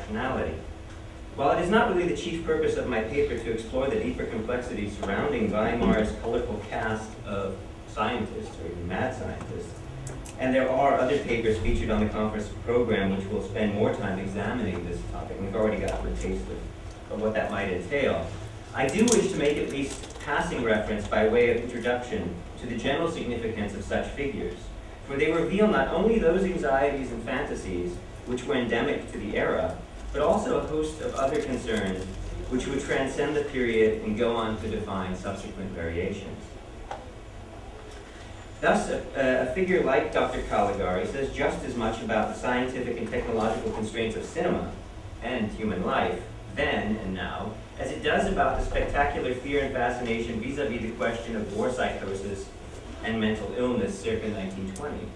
rationality. While it is not really the chief purpose of my paper to explore the deeper complexities surrounding Weimar's colorful cast of scientists, or even mad scientists, and there are other papers featured on the conference program which will spend more time examining this topic, and we've already gotten a taste of what that might entail, I do wish to make at least passing reference by way of introduction to the general significance of such figures, for they reveal not only those anxieties and fantasies which were endemic to the era, but also a host of other concerns which would transcend the period and go on to define subsequent variations. Thus, a figure like Dr. Caligari says just as much about the scientific and technological constraints of cinema and human life then and now as it does about the spectacular fear and fascination vis-a-vis the question of war psychosis and mental illness circa 1920.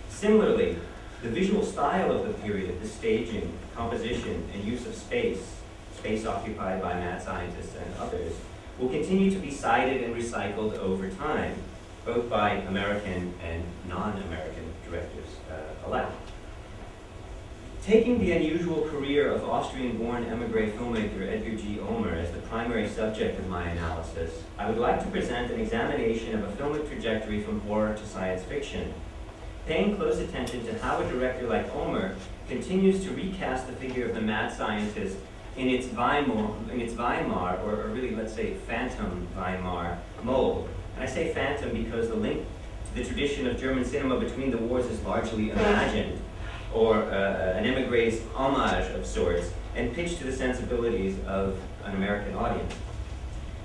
Similarly, the visual style of the period, the staging, composition, and use of space occupied by mad scientists and others, will continue to be cited and recycled over time, both by American and non-American directors alike. Taking the unusual career of Austrian-born émigré filmmaker Edgar G. Ulmer as the primary subject of my analysis, I would like to present an examination of a filmic trajectory from horror to science fiction, paying close attention to how a director like Ulmer continues to recast the figure of the mad scientist in its Weimar, or really, let's say, phantom Weimar mold. And I say phantom because the link to the tradition of German cinema between the wars is largely imagined, or an émigré's homage of sorts, and pitched to the sensibilities of an American audience.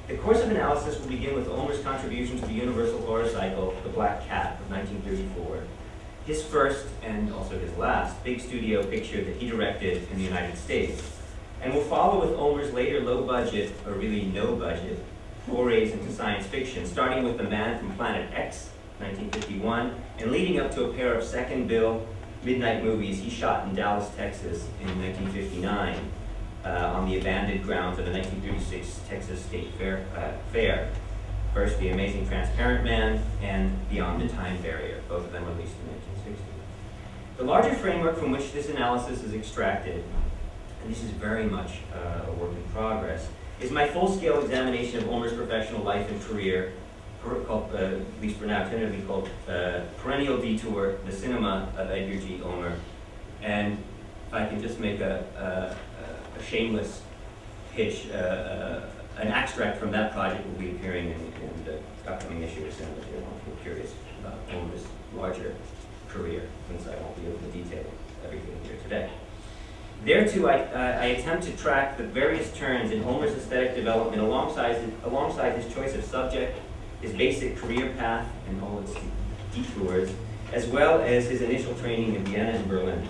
The course of analysis will begin with Ulmer's contribution to the universal horror cycle, The Black Cat of 1934, his first, and also his last, big studio picture that he directed in the United States, and will follow with Ulmer's later low-budget, or really no-budget, forays into science fiction, starting with The Man from Planet X, 1951, and leading up to a pair of second-bill midnight movies he shot in Dallas, Texas in 1959 on the abandoned grounds of the 1936 Texas State Fair. First, The Amazing Transparent Man and Beyond the Time Barrier, both of them released in 1960. The larger framework from which this analysis is extracted, and this is very much a work in progress, is my full-scale examination of Ulmer's professional life and career, called, at least for now, tentatively called Perennial Detour, the Cinema of Edgar G. Ulmer. And if I can just make a shameless pitch, an extract from that project will be appearing in the upcoming issue of Cinema if you're curious about Ulmer's larger career, since I won't be able to detail everything here today. There too, I attempt to track the various turns in Ulmer's aesthetic development alongside his choice of subject, his basic career path and all its detours, as well as his initial training in Vienna and Berlin.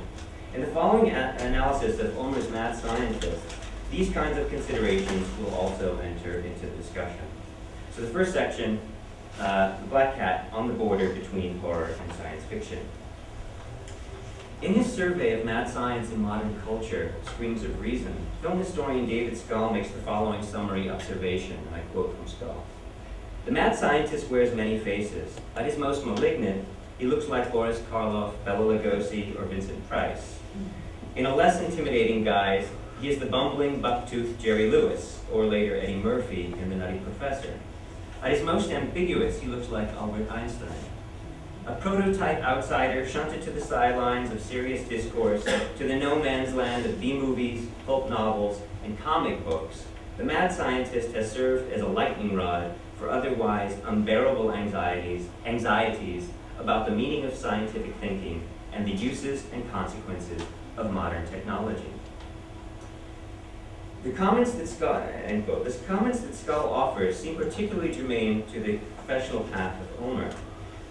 In the following analysis of Ulmer's mad scientist, these kinds of considerations will also enter into the discussion. So the first section, The Black Cat on the border between horror and science fiction. In his survey of mad science in modern culture, Screams of Reason, film historian David Scull makes the following summary observation, and I quote from Scull. The mad scientist wears many faces. At his most malignant, he looks like Boris Karloff, Bela Lugosi, or Vincent Price. In a less intimidating guise, he is the bumbling, buck-toothed Jerry Lewis, or later Eddie Murphy in The Nutty Professor. At his most ambiguous, he looks like Albert Einstein. A prototype outsider shunted to the sidelines of serious discourse, to the no-man's land of B-movies, pulp novels, and comic books, the mad scientist has served as a lightning rod for otherwise unbearable anxieties about the meaning of scientific thinking and the uses and consequences of modern technology. The comments that Scull, end quote, the comments that Scull offers seem particularly germane to the professional path of Ulmer.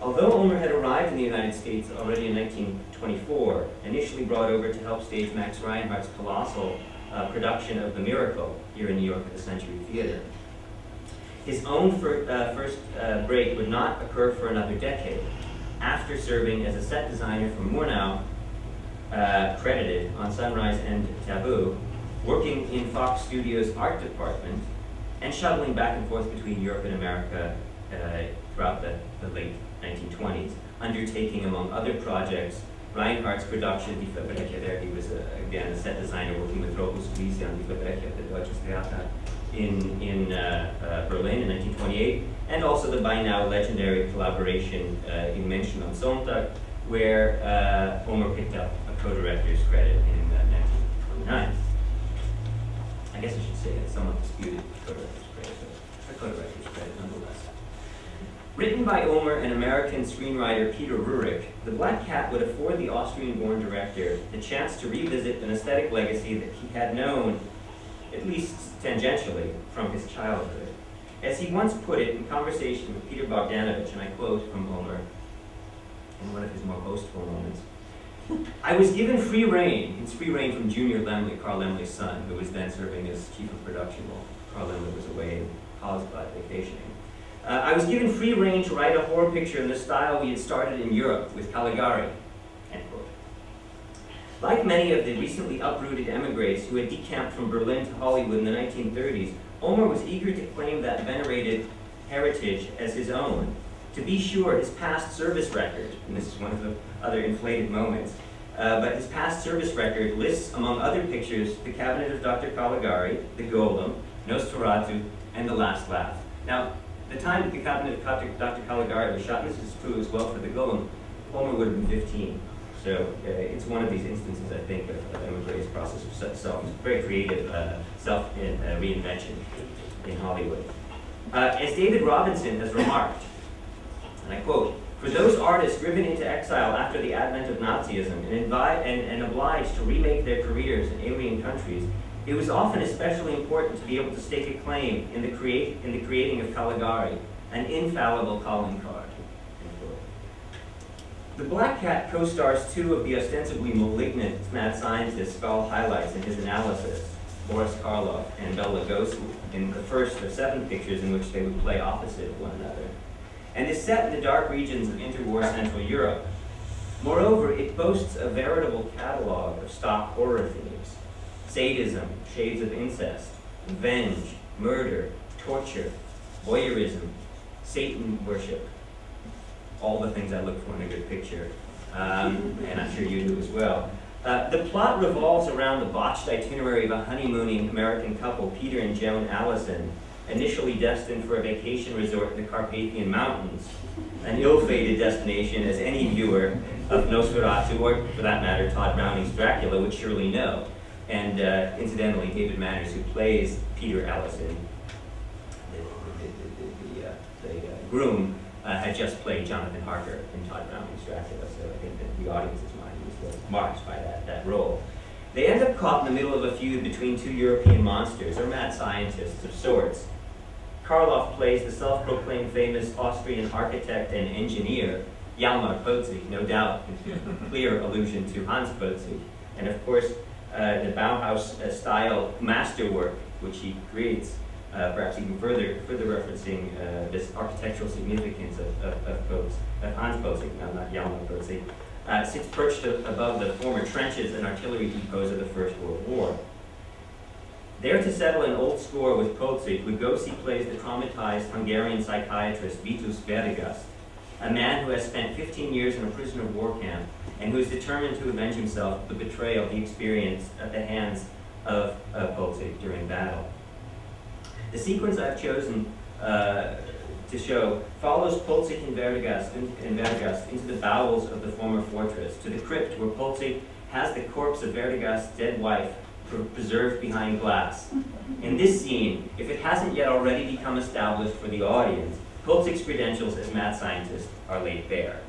Although Ulmer had arrived in the United States already in 1924, initially brought over to help stage Max Reinhardt's colossal production of The Miracle here in New York at the Century Theater, his own first break would not occur for another decade, after serving as a set designer for Murnau, credited on Sunrise and Taboo, working in Fox Studios' art department, and shuttling back and forth between Europe and America throughout the late 1920s, undertaking, among other projects, Reinhardt's production Die Verbrecher. There he was, again, a set designer working with Rokus Friese on Die Verbrecher at the Deutsches Theater in Berlin in 1928, and also the by now legendary collaboration in Menschen am Sonntag, where Omer picked up a co-director's credit in 1929. I guess I should say it's somewhat disputed co-director's credit, but a co-director's credit nonetheless. Written by Omer and American screenwriter Peter Rurik, The Black Cat would afford the Austrian-born director the chance to revisit an aesthetic legacy that he had known, at least tangentially, from his childhood. As he once put it in conversation with Peter Bogdanovich, and I quote from Omer in one of his more boastful moments, "I was given free rein," it's free rein from Junior Lemley, Carl Lemley's son, who was then serving as chief of production while Carl Lemley was away in Carlsbad vacationing. "I was given free rein to write a horror picture in the style we had started in Europe with Caligari," end quote. Like many of the recently uprooted emigres who had decamped from Berlin to Hollywood in the 1930s, Omer was eager to claim that venerated heritage as his own. To be sure, his past service record, and this is one of the other inflated moments, but his past service record lists, among other pictures, The Cabinet of Dr. Caligari, The Golem, Nosferatu, and The Last Laugh. Now, the time that The Cabinet of Dr. Caligari was shot, and this is true as well for The Golem, Omer would have been 15. So it's one of these instances, I think, of emigre's process of very creative self-reinvention in Hollywood. As David Robinson has remarked, and I quote, "For those artists driven into exile after the advent of Nazism and obliged to remake their careers in alien countries, it was often especially important to be able to stake a claim in the creating of Caligari, an infallible calling card." The Black Cat co-stars two of the ostensibly malignant mad scientists Gall highlights in his analysis, Boris Karloff and Bela Lugosi, in the first of 7 pictures in which they would play opposite one another, and is set in the dark regions of interwar Central Europe. Moreover, it boasts a veritable catalog of stock horror themes: sadism, shades of incest, revenge, murder, torture, voyeurism, Satan worship, all the things I look for in a good picture, and I'm sure you do as well. The plot revolves around the botched itinerary of a honeymooning American couple, Peter and Joan Allison, initially destined for a vacation resort in the Carpathian Mountains, an ill-fated destination as any viewer of Nosferatu, or for that matter, Todd Browning's Dracula, would surely know. And incidentally, David Manners, who plays Peter Allison, the groom, had just played Jonathan Harker in Todd Browning's Dracula, so I think that the audience's mind was marked by that role. They end up caught in the middle of a feud between 2 European monsters, or mad scientists of sorts. Karloff plays the self-proclaimed famous Austrian architect and engineer, Hjalmar Potzig, no doubt a clear allusion to Hans Potzig, and of course the Bauhaus-style masterwork which he creates, perhaps even further referencing this architectural significance of Hans Potzig, not Hjalmar Potzig, sits perched above the former trenches and artillery depots of the First World War. There to settle an old score with Potzig, Lugosi plays the traumatized Hungarian psychiatrist Vitus Verdegast, a man who has spent 15 years in a prisoner of war camp and who is determined to avenge himself of the betrayal he experienced at the hands of Potzig during battle. The sequence I've chosen to show follows Potzig and Verdegast into the bowels of the former fortress, to the crypt where Potzig has the corpse of Verdegast's dead wife preserved behind glass. In this scene, if it hasn't yet already become established for the audience, Potzig's credentials as mad scientist are laid bare.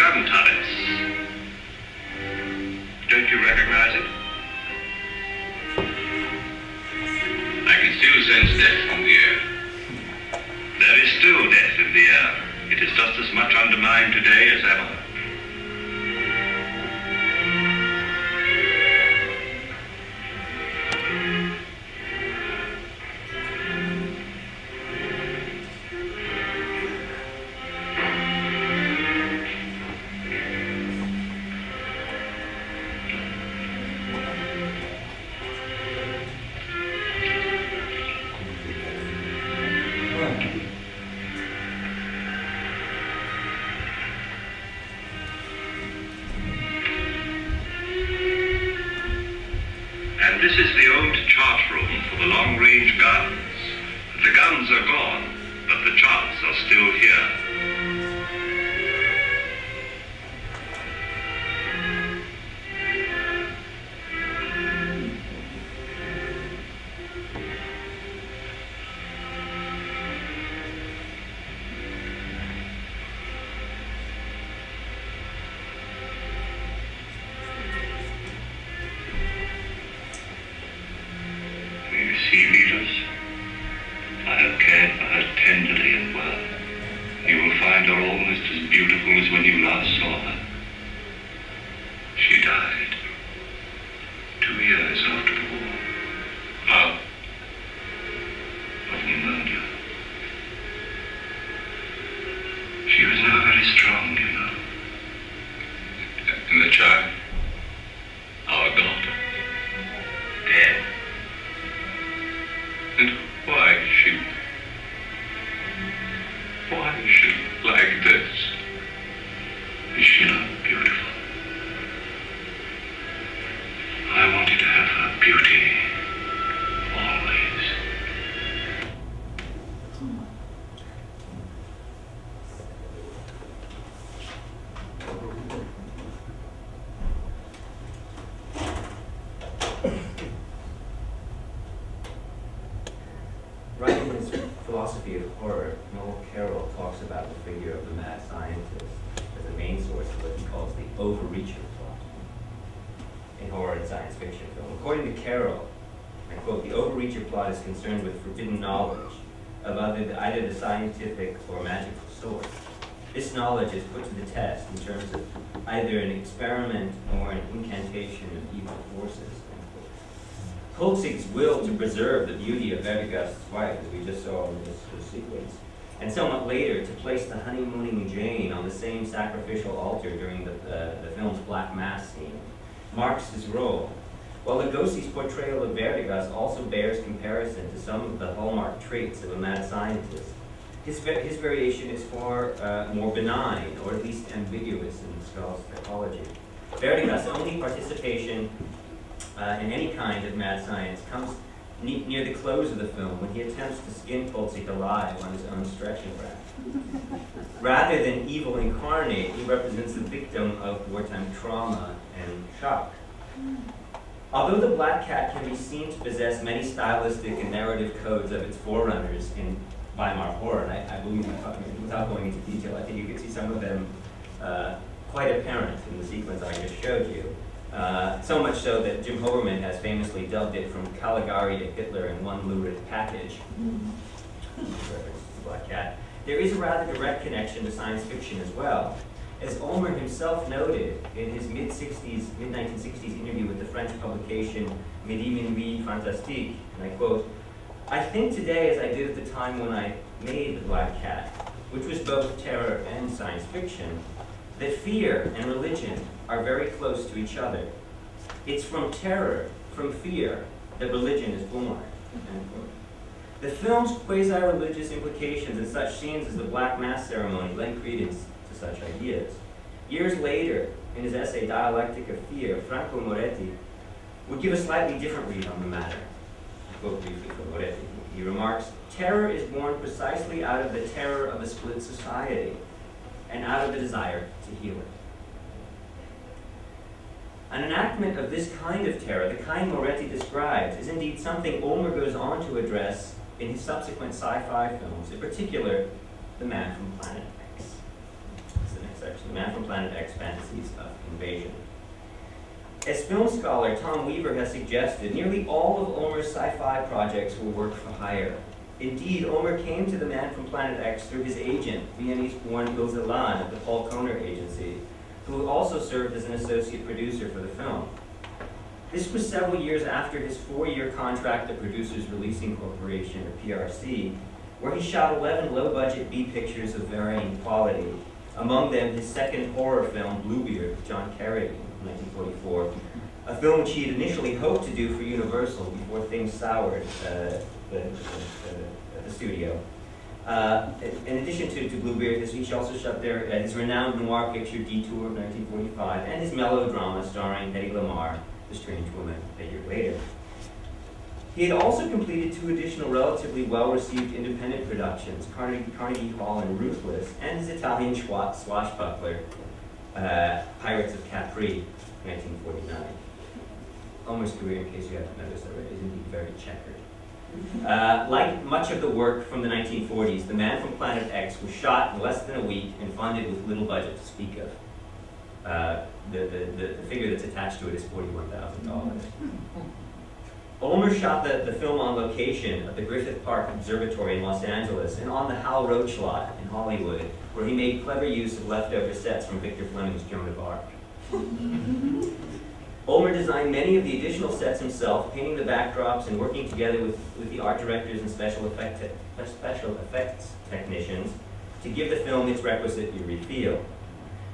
gun turrets. Don't you recognize it? I can still sense death in the air. There is still death in the air. It is just as much undermined today as ever. This is the old chart room for the long-range guns. The guns are gone, but the charts are still here. Sea leaders, I have cared for her tenderly and well. You will find her almost as beautiful as when you last saw her. She died 2 years after the war. How? Of pneumonia. She was now very strong, you know. And the child, our daughter, dead. And why is she like this? Is she not beautiful? I wanted to have her beauty always. Writing his philosophy of horror, Noel Carroll talks about the figure of the mad scientist as a main source of what he calls the overreacher plot in horror and science fiction film. According to Carroll, I quote, "The overreacher plot is concerned with forbidden knowledge of either the scientific or magical sort. This knowledge is put to the test in terms of either an experiment or an incantation of evil forces." Holzig's will to preserve the beauty of Verdigast's wife, as we just saw in this sequence, and somewhat later to place the honeymooning Jane on the same sacrificial altar during the film's Black Mass scene, marks his role. While Lugosi's portrayal of Verdigast also bears comparison to some of the hallmark traits of a mad scientist, his variation is far more benign, or at least ambiguous in Skal's psychology. Verdigast's only participation in any kind of mad science comes near the close of the film when he attempts to skin Holzig alive on his own stretching rack. Rather than evil incarnate, he represents the victim of wartime trauma and shock. Although The Black Cat can be seen to possess many stylistic and narrative codes of its forerunners in Weimar horror, and I believe, without going into detail, I think you can see some of them quite apparent in the sequence I just showed you. So much so that Jim Hoberman has famously dubbed it from Caligari to Hitler in one lurid package. Black Cat. There is a rather direct connection to science fiction as well. As Ulmer himself noted in his mid-1960s interview with the French publication Midi Minuit Fantastique, and I quote, "I think today as I did at the time when I made The Black Cat, which was both terror and science fiction, that fear and religion are very close to each other. It's from terror, from fear, that religion is born." End quote. The film's quasi-religious implications in such scenes as the Black Mass ceremony lend credence to such ideas. Years later, in his essay Dialectic of Fear, Franco Moretti would give a slightly different read on the matter. I quote briefly from Moretti. He remarks, "Terror is born precisely out of the terror of a split society and out of the desire to heal it." An enactment of this kind of terror, the kind Moretti describes, is indeed something Ulmer goes on to address in his subsequent sci-fi films, in particular, The Man from Planet X. That's the next section. Man from Planet X, Fantasies of Invasion. As film scholar Tom Weaver has suggested, nearly all of Ulmer's sci-fi projects were work for hire. Indeed, Ulmer came to the Man from Planet X through his agent, Viennese-born Ilse Lahn of the Paul Kohner Agency, who also served as an associate producer for the film. This was several years after his 4-year contract at Producers Releasing Corporation, or PRC, where he shot 11 low-budget B pictures of varying quality, among them his second horror film, Bluebeard, with John Carradine, in 1944, a film which he had initially hoped to do for Universal before things soured at the studio. In addition to Bluebeard, he also shot there his renowned noir picture, Detour, of 1945, and his melodrama starring Eddie Lamar, The Strange Woman, a year later. He had also completed 2 additional relatively well-received independent productions, Carnegie Hall and Ruthless, and his Italian swashbuckler, Pirates of Capri, 1949. Ulmer's career, in case you haven't noticed already, is indeed very checkered. Like much of the work from the 1940s, The Man from Planet X was shot in less than a week and funded with little budget to speak of. The figure that's attached to it is $41,000. Ulmer shot the film on location at the Griffith Park Observatory in Los Angeles and on the Hal Roach lot in Hollywood, where he made clever use of leftover sets from Victor Fleming's Joan of Arc. Ulmer designed many of the additional sets himself, painting the backdrops and working together with the art directors and special effects technicians to give the film its requisite eerie feel.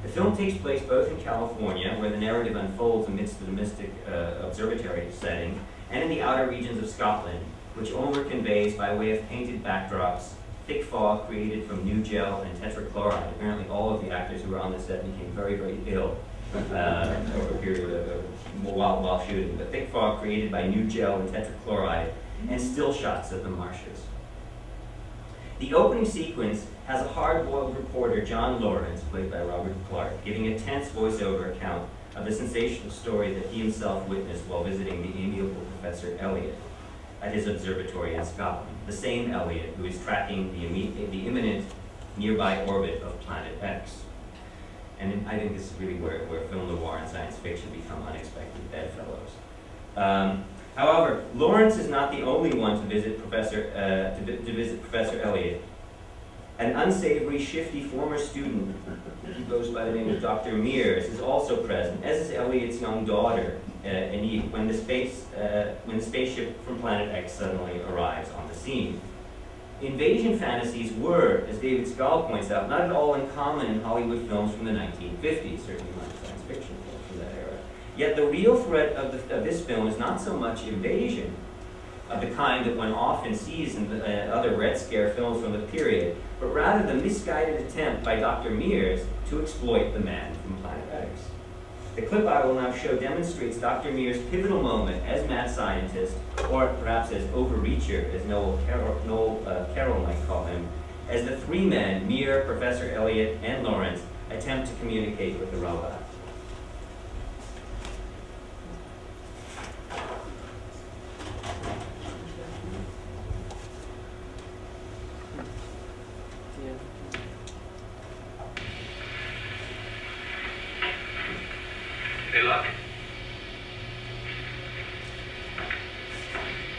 The film takes place both in California, where the narrative unfolds amidst the domestic observatory setting, and in the outer regions of Scotland, which Ulmer conveys by way of painted backdrops, thick fog created from new gel and tetrachloride. Apparently all of the actors who were on the set became very, very ill over a period of while shooting. But thick fog created by new gel and tetrachloride, and still shots of the marshes. The opening sequence has a hard-boiled reporter, John Lawrence, played by Robert Clark, giving a tense voiceover account of the sensational story that he himself witnessed while visiting the amiable Professor Elliot at his observatory in Scotland, the same Elliot who is tracking the imminent nearby orbit of Planet X. And I think this is really where film noir and science fiction become unexpected bedfellows. However, Lawrence is not the only one to visit Professor Elliot. An unsavory, shifty former student, who goes by the name of Dr. Mears, is also present, as is Elliot's young daughter, Eve, when the spaceship from Planet X suddenly arrives on the scene. Invasion fantasies were, as David Scull points out, not at all uncommon in Hollywood films from the 1950s, certainly not science fiction films from that era. Yet the real threat of this film is not so much invasion, of the kind that one often sees in other Red Scare films from the period, but rather the misguided attempt by Dr. Mears to exploit the man from Planet X. The clip I will now show demonstrates Dr. Mears' pivotal moment as mad scientist, or perhaps as overreacher, as Noel Carroll might call him, as the 3 men, Mears, Professor Elliot, and Lawrence, attempt to communicate with the robot. Hey, Locke.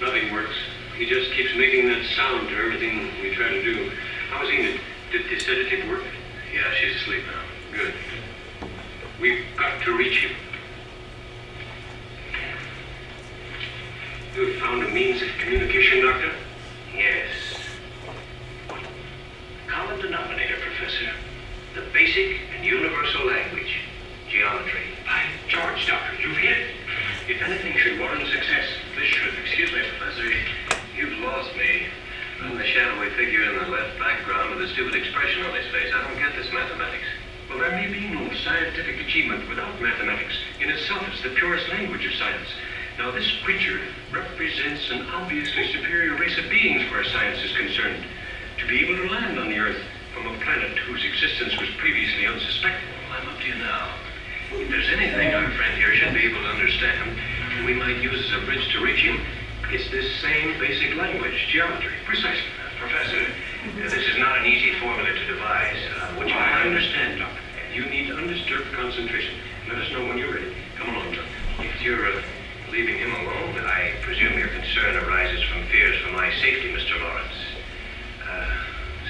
Nothing works. He just keeps making that sound to everything we try to do. How's Enid? Did the sedative work? Yeah, she's asleep now. Good. We've got to reach him. You have found a means of communication, Doctor? Yes. Common denominator, Professor. The basic and universal language. Geometry. By George, Doctor, you've hit it. If anything should warrant success, this should. Excuse me, Professor. You've lost me. I'm the shadowy figure in the left background with a stupid expression on his face. I don't get this mathematics. Well, there may be no scientific achievement without mathematics. In itself, it's the purest language of science. Now, this creature represents an obviously superior race of beings where science is concerned. To be able to land on the Earth from a planet whose existence was previously unsuspected. I'm up to you now. If there's anything our friend here should be able to understand, and we might use as a bridge to reach him, it's this same basic language, geometry. Precisely. Professor, this is not an easy formula to devise. Which I understand, Doctor. You need undisturbed concentration. Let us know when you're ready. Come along, John. If you're leaving him alone, I presume your concern arises from fears for my safety, Mr. Lawrence.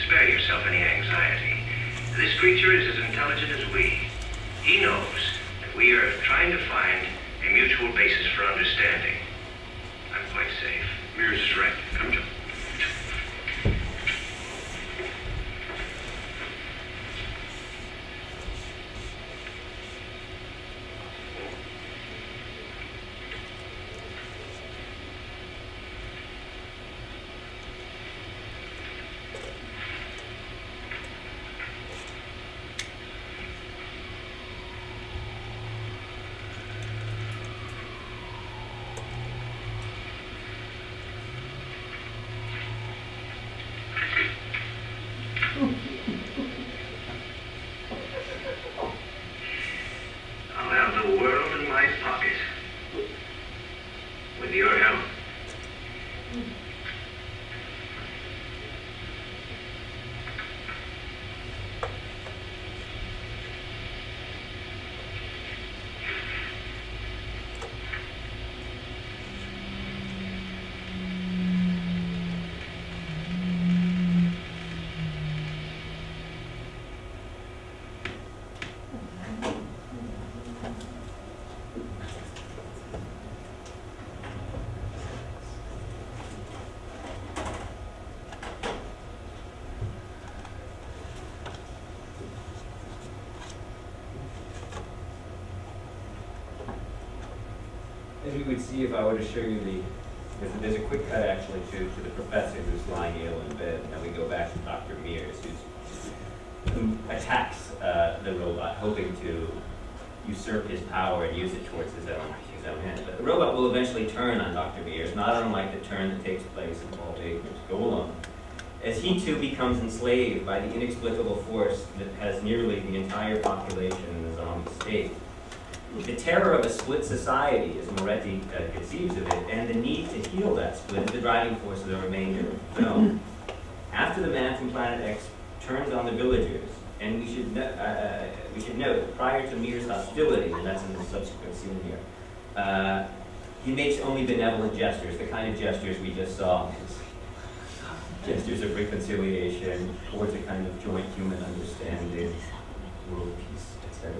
Spare yourself any anxiety. This creature is as intelligent as we. He knows that we are trying to find a mutual basis for understanding. I'm quite safe. Mears is right. Come, John. I'll have the world in my pocket. With your help. As we would see if I were to show you there's a quick cut actually to the professor who's lying ill in bed, and then we go back to Dr. Mears, who attacks the robot, hoping to usurp his power and use it towards his own end. But the robot will eventually turn on Dr. Mears, not unlike the turn that takes place in Paul Baker's Golem, as he too becomes enslaved by the inexplicable force that has nearly the entire population in the zombie state. The terror of a split society, as Moretti conceives of it, and the need to heal that split is the driving force of the remainder of the film. After the man from Planet X turns on the villagers, and we should note, prior to Mears' hostility, and that's in the subsequent scene here, he makes only benevolent gestures, the kind of gestures we just saw. Gestures of reconciliation towards a kind of joint human understanding, world peace, etc.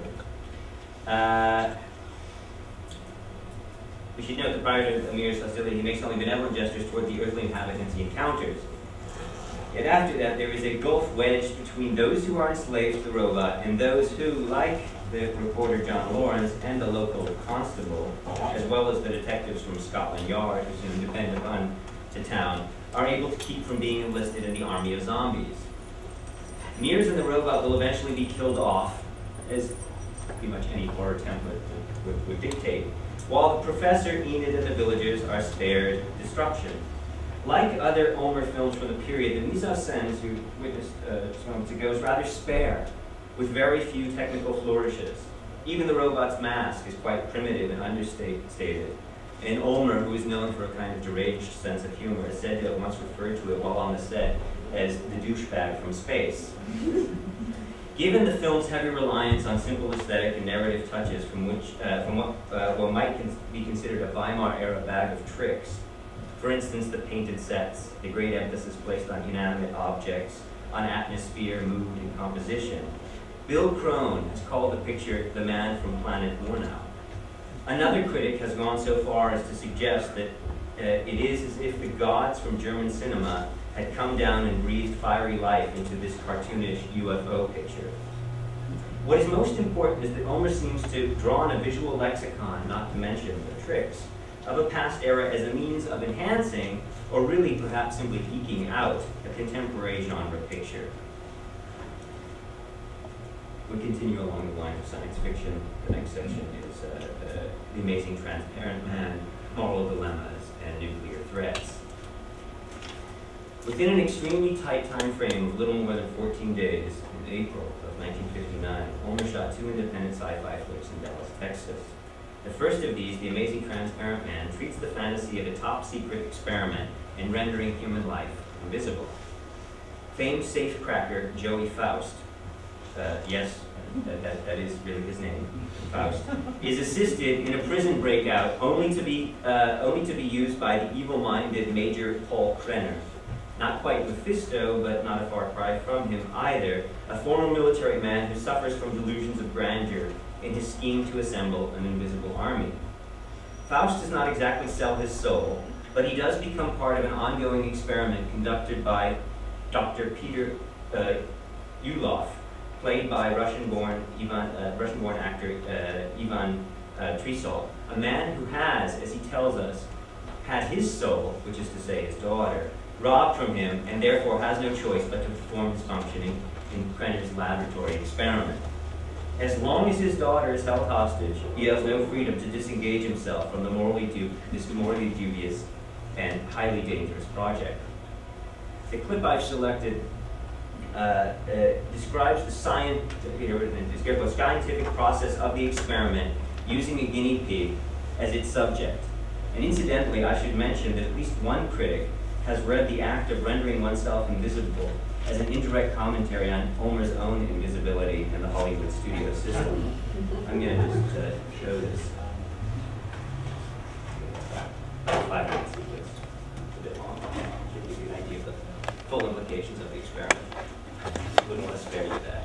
We should note that prior to Amir's hostility, he makes only benevolent gestures toward the earthly inhabitants he encounters. Yet after that, there is a gulf wedged between those who are enslaved to the robot and those who, like the reporter John Lawrence and the local constable, as well as the detectives from Scotland Yard, who soon depend upon to town, are able to keep from being enlisted in the army of zombies. Mears and the robot will eventually be killed off, as pretty much any horror template would dictate, while the professor, Enid, and the villagers are spared destruction. Like other Ulmer films from the period, the mise-en-scène, as you witnessed just moments ago, is rather spare, with very few technical flourishes. Even the robot's mask is quite primitive and understated. And Ulmer, who is known for a kind of deranged sense of humor, is said to have once referred to it while on the set as the douchebag from space. Given the film's heavy reliance on simple aesthetic and narrative touches from what might be considered a Weimar-era bag of tricks, for instance, the painted sets, the great emphasis placed on inanimate objects, on atmosphere, mood, and composition, Bill Crone has called the picture the man from Planet Warnow. Another critic has gone so far as to suggest that it is as if the gods from German cinema had come down and breathed fiery life into this cartoonish UFO picture. What is most important is that Ulmer seems to draw on a visual lexicon, not to mention the tricks, of a past era as a means of enhancing, or really perhaps simply eking out, a contemporary genre picture. We continue along the line of science fiction. The next section is The Amazing Transparent Man, Moral Dilemmas, and Nuclear Threats. Within an extremely tight time frame of little more than 14 days, in April of 1959, Ulmer shot 2 independent sci-fi flicks in Dallas, Texas. The first of these, The Amazing Transparent Man, treats the fantasy of a top-secret experiment in rendering human life invisible. Famed safecracker Joey Faust, yes, that is really his name, Faust, is assisted in a prison breakout only to be used by the evil-minded Major Paul Krenner. Not quite Mephisto, but not a far cry from him either, a former military man who suffers from delusions of grandeur in his scheme to assemble an invisible army. Faust does not exactly sell his soul, but he does become part of an ongoing experiment conducted by Dr. Peter Ulof, played by Russian-born actor Ivan Trisol, a man who has, as he tells us, had his soul, which is to say his daughter, robbed from him, and therefore has no choice but to perform his functioning in Krenner's laboratory experiment. As long as his daughter is held hostage, he has no freedom to disengage himself from this morally dubious and highly dangerous project. The clip I've selected describes the scientific process of the experiment using a guinea pig as its subject. And incidentally, I should mention that at least one critic has read the act of rendering oneself invisible as an indirect commentary on Homer's own invisibility in the Hollywood studio system. I'm going to just show this. 5 minutes, it's a bit long. Should give you an idea of the full implications of the experiment. Wouldn't want to spare you that.